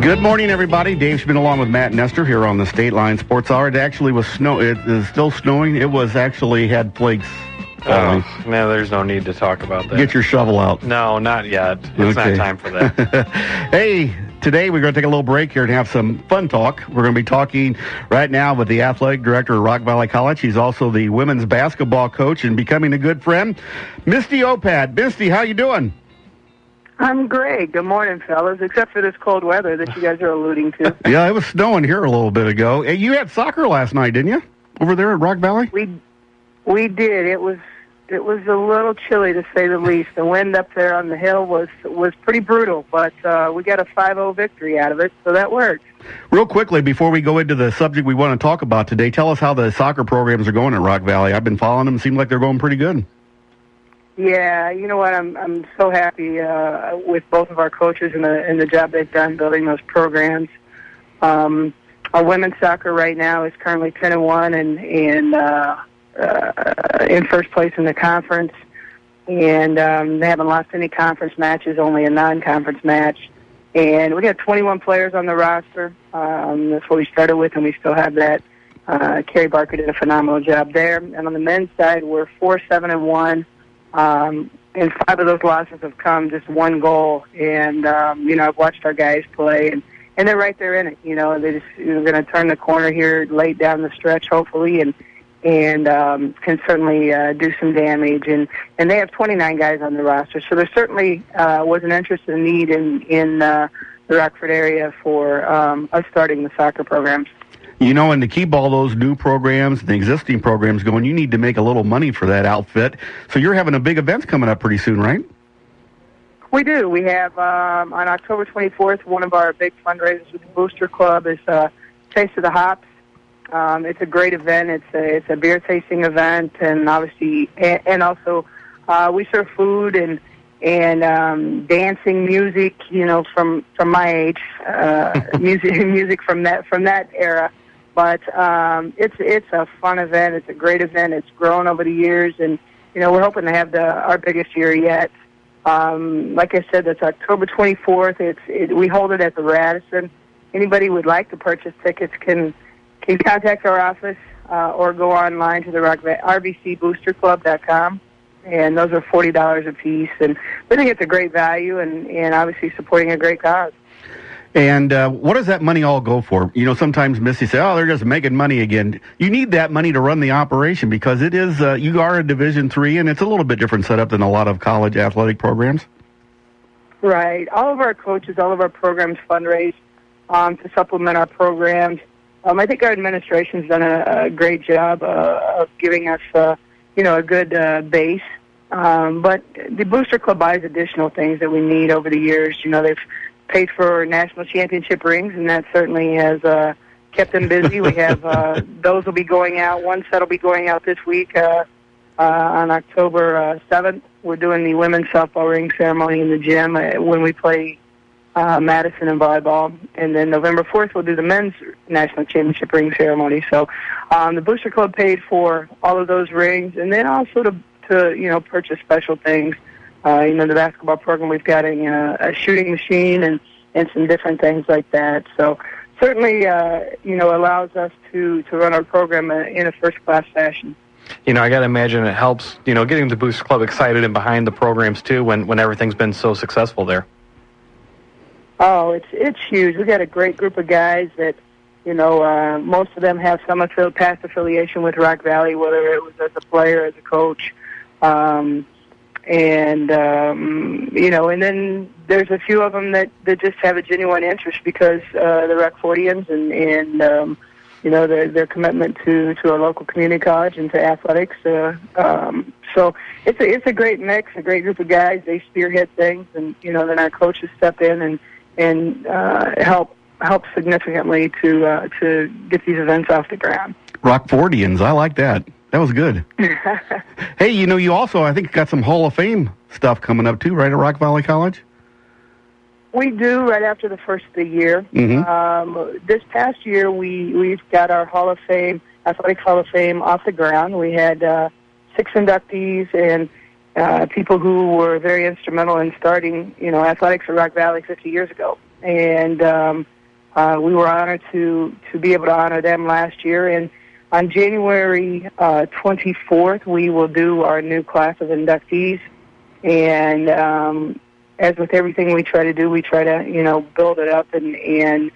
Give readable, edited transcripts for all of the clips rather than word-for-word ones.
Good morning, everybody. Dave Schmidt along with Matt Nestor here on the State Line Sports Hour. It actually was snow. It is still snowing. It was actually had flakes. Man, there's no need to talk about that. Get your shovel out. No, not yet. It's not time for that. Hey, today we're going to take a little break here and have some fun talk. We're going to be talking right now with the athletic director of Rock Valley College. He's also the women's basketball coach and becoming a good friend, Misty Opat. Misty, how you doing? I'm great. Good morning, fellas, except for this cold weather that you guys are alluding to. Yeah, it was snowing here a little bit ago. Hey, you had soccer last night, didn't you, over there at Rock Valley? We did. It was a little chilly, to say the least. The wind up there on the hill was pretty brutal, but we got a 5-0 victory out of it, so that worked. Real quickly, before we go into the subject we want to talk about today, tell us how the soccer programs are going at Rock Valley. I've been following them. Seem like they're going pretty good. Yeah, you know what? I'm so happy with both of our coaches and the job they've done building those programs. Our women's soccer right now is currently 10-1 and in first place in the conference, and they haven't lost any conference matches, only a non-conference match. And we got 21 players on the roster. That's what we started with, and we still have that. Carrie Barker did a phenomenal job there. And on the men's side, we're 4-7-1. And 5 of those losses have come just one goal. And, I've watched our guys play, and they're right there in it. They're going to turn the corner here late down the stretch, hopefully, and can certainly do some damage. And they have 29 guys on the roster. So there certainly was an interest and need in the Rockford area for us starting the soccer programs. And to keep all those new programs and the existing programs going, you need to make a little money for that outfit. So you're having a big event coming up pretty soon, right? We do. We have, on October 24th, one of our big fundraisers with the Booster Club is Taste of the Hops. It's a great event. It's a beer tasting event, and obviously, and also we serve food and dancing music. From my age, music from that era. But it's a fun event. It's a great event. It's grown over the years, and we're hoping to have our biggest year yet. Like I said, that's October 24th. We hold it at the Radisson. Anybody who would like to purchase tickets can contact our office or go online to the RVCBoosterClub.com, and those are $40 a piece. And we think it's a great value, and obviously supporting a great cause. And what does that money all go for? Sometimes Misty says, they're just making money again. You need that money to run the operation because it is, you are a Division III, and it's a little bit different setup than a lot of college athletic programs. Right. All of our coaches, all of our programs fundraise to supplement our programs. I think our administration's done a great job of giving us, a good base. But the Booster Club buys additional things that we need over the years. They've paid for national championship rings, and that certainly has kept them busy. We have those will be going out. One set will be going out this week on October 7th. We're doing the women's softball ring ceremony in the gym when we play Madison and volleyball. And then November 4th, we'll do the men's national championship ring ceremony. So the Booster Club paid for all of those rings, and then also to purchase special things. The basketball program, we've got a shooting machine and some different things like that. So certainly, allows us to run our program in a first-class fashion. I got to imagine it helps, getting the Booster Club excited and behind the programs, too, when everything's been so successful there. Oh, it's huge. We got a great group of guys that, most of them have some past affiliation with Rock Valley, whether it was as a player, as a coach. And then there's a few of them that just have a genuine interest because the Rockfordians and their commitment to our local community college and to athletics. So it's a great mix, a great group of guys. They spearhead things, and then our coaches step in and help significantly to get these events off the ground. Rockfordians, I like that. That was good. Hey, you also, I think, got some Hall of Fame stuff coming up, too, right, at Rock Valley College? We do, right after the first of the year. Mm-hmm. This past year, we've got our Hall of Fame, Athletics Hall of Fame off the ground. We had 6 inductees and people who were very instrumental in starting, athletics at Rock Valley 50 years ago. And we were honored to be able to honor them last year. And on January 24th, we will do our new class of inductees. And as with everything we try to do, we try to, build it up and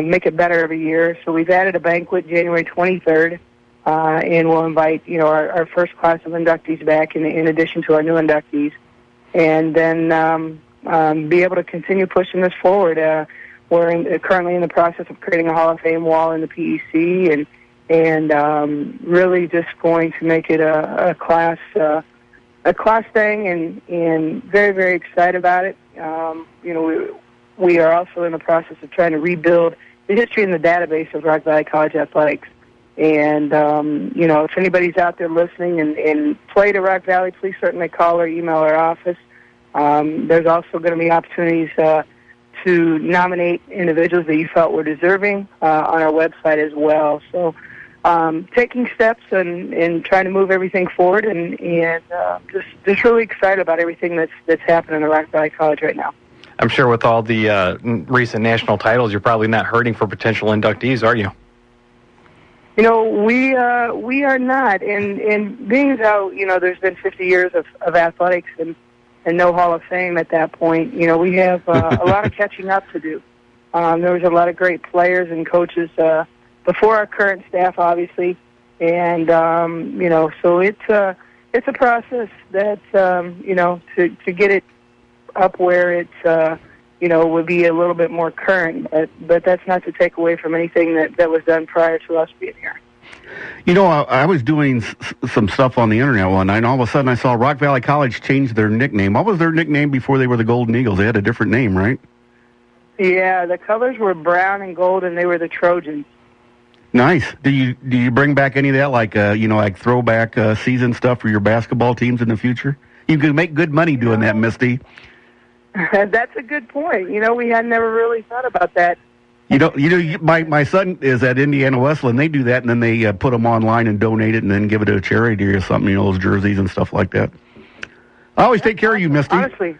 make it better every year. So we've added a banquet January 23rd, and we'll invite, our first class of inductees back in addition to our new inductees. And then be able to continue pushing this forward. We're currently in the process of creating a Hall of Fame wall in the PEC, and really just going to make it a class thing, and very, very excited about it. We are also in the process of trying to rebuild the history and the database of Rock Valley College athletics. And if anybody's out there listening and played at Rock Valley, please certainly call or email our office. There's also going to be opportunities to nominate individuals that you felt were deserving on our website as well. So taking steps and trying to move everything forward, and just really excited about everything that's happening at Rock Valley College right now. I'm sure with all the recent national titles, you're probably not hurting for potential inductees, are you? We are not, and being as how there's been 50 years of athletics and no Hall of Fame at that point, we have a lot of catching up to do. There was a lot of great players and coaches before our current staff, obviously, and so it's a process that to get it up where it's would be a little bit more current, but that's not to take away from anything that was done prior to us being here. I was doing some stuff on the internet one night, and all of a sudden I saw Rock Valley College change their nickname. What was their nickname before they were the Golden Eagles? They had a different name, right? Yeah, the colors were brown and gold, and they were the Trojans. Nice. Do you bring back any of that, like throwback season stuff for your basketball teams in the future? You can make good money doing that, Misty. That's a good point. We had never really thought about that. My son is at Indiana Wesleyan. They do that, and then they put them online and donate it, and then give it to a charity or something. Those jerseys and stuff like that. I always take care of you, Misty. Honestly,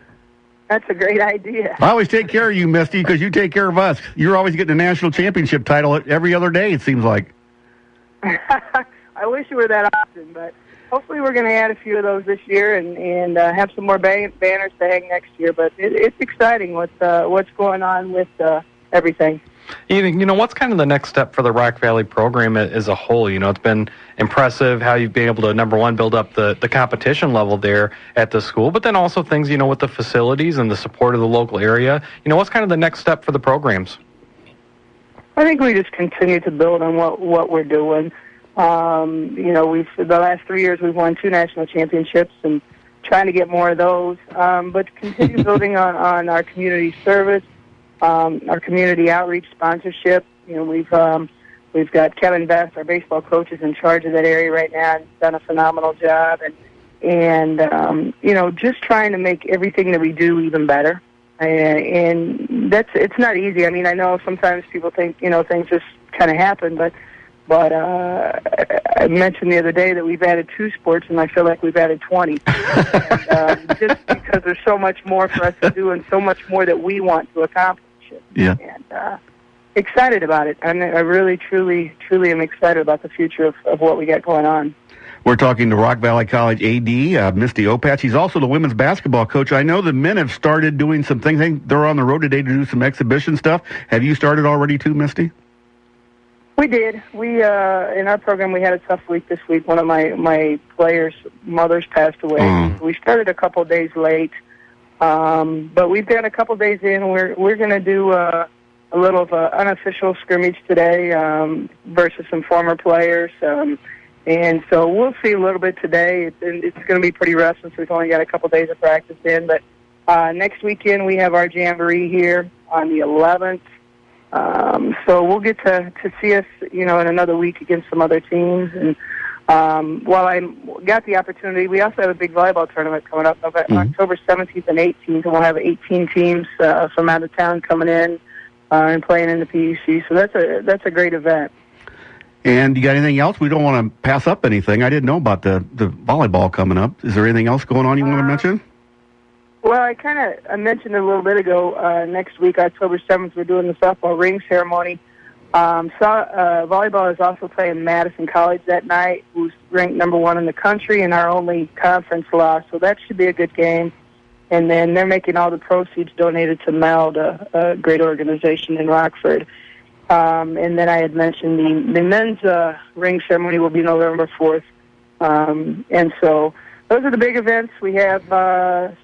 that's a great idea. I always take care of you, Misty, because you take care of us. You're always getting a national championship title every other day, it seems like. I wish it were that often, but hopefully we're going to add a few of those this year and have some more banners to hang next year. But it's exciting what's going on with everything. What's kind of the next step for the Rock Valley program as a whole? It's been impressive how you've been able to, number one, build up the competition level there at the school, but then also things, with the facilities and the support of the local area. What's kind of the next step for the programs? I think we just continue to build on what we're doing. The last 3 years we've won 2 national championships and trying to get more of those, but continue building on our community service. Our community outreach sponsorship. We've got Kevin Best, our baseball coach, is in charge of that area right now, and done a phenomenal job. And just trying to make everything that we do even better. And it's not easy. I mean, I know sometimes people think things just kind of happen, but I mentioned the other day that we've added 2 sports, and I feel like we've added 20. And, just because there's so much more for us to do and so much more that we want to accomplish. Yeah. And excited about it. I really, truly am excited about the future of what we got going on. We're talking to Rock Valley College AD, Misty Opat. She's also the women's basketball coach. I know the men have started doing some things. They're on the road today to do some exhibition stuff. Have you started already too, Misty? We did. We in our program we had a tough week this week. One of my players' mothers passed away. We started a couple of days late, but we've got a couple of days in. We're going to do a little of an unofficial scrimmage today versus some former players, and so we'll see a little bit today. It's going to be pretty rough since we've only got a couple of days of practice in. But next weekend we have our jamboree here on the 11th. So we'll get to see us, in another week against some other teams. And while I got the opportunity, we also have a big volleyball tournament coming up October 17th and 18th, and we'll have 18 teams from out of town coming in and playing in the PEC. So that's a great event. And you got anything else? We don't want to pass up anything. I didn't know about the volleyball coming up. Is there anything else going on you want to mention? Well, I mentioned it a little bit ago. Next week, October 7th, we're doing the softball ring ceremony. Volleyball is also playing Madison College that night, who's ranked number 1 in the country and our only conference loss. So that should be a good game. And then they're making all the proceeds donated to MELD, a great organization in Rockford. And then I had mentioned the men's ring ceremony will be November 4th. And so those are the big events. We have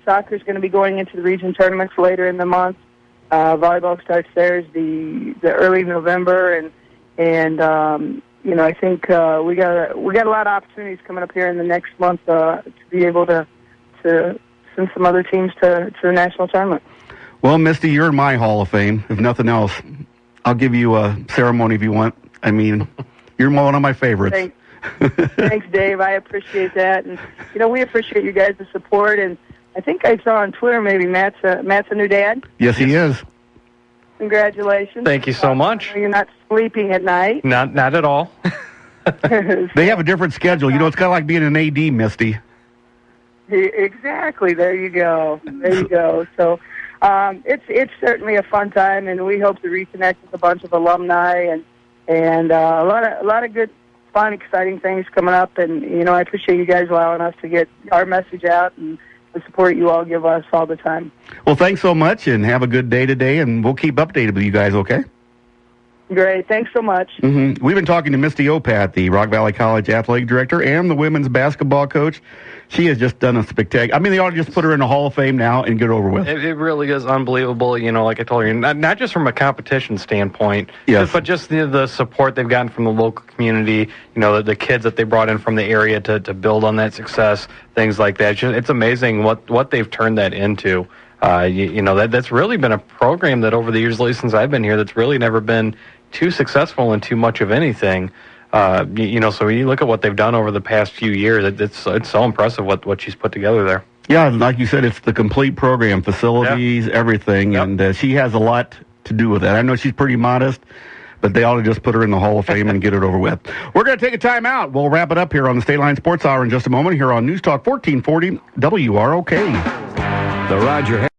soccer's going to be going into the region tournaments later in the month. Volleyball starts theirs the early November, and I think we got a lot of opportunities coming up here in the next month to be able to send some other teams to the national tournament. Well, Misty, you're in my Hall of Fame. If nothing else, I'll give you a ceremony if you want. I mean, you're one of my favorites. Thanks, Dave. I appreciate that, and we appreciate you guys' support. And I think I saw on Twitter maybe Matt's a new dad. Yes, he is. Congratulations. Thank you so much. You're not sleeping at night. Not at all. They have a different schedule. It's kind of like being an AD, Misty. Exactly. There you go. So it's certainly a fun time, and we hope to reconnect with a bunch of alumni and a lot of good, fun, exciting things coming up. And I appreciate you guys allowing us to get our message out and the support you all give us all the time. Well, thanks so much, and have a good day today, and we'll keep updated with you guys, okay? Great. Thanks so much. Mm-hmm. We've been talking to Misty Opat, the Rock Valley College athletic director and the women's basketball coach. She has just done a spectacular. I mean, they ought to just put her in the Hall of Fame now and get over with. It really is unbelievable, like I told you, not just from a competition standpoint, yes, but just the support they've gotten from the local community, the kids that they brought in from the area to build on that success, things like that. It's amazing what they've turned that into. That's really been a program that over the years, at least since I've been here, that's really never been too successful in too much of anything. So when you look at what they've done over the past few years, it's so impressive what she's put together there. Yeah, like you said, it's the complete program, facilities, everything, and she has a lot to do with that. I know she's pretty modest, but they ought to just put her in the Hall of Fame and get it over with. We're going to take a time out. We'll wrap it up here on the State Line Sports Hour in just a moment here on News Talk 1440 WROK. The Roger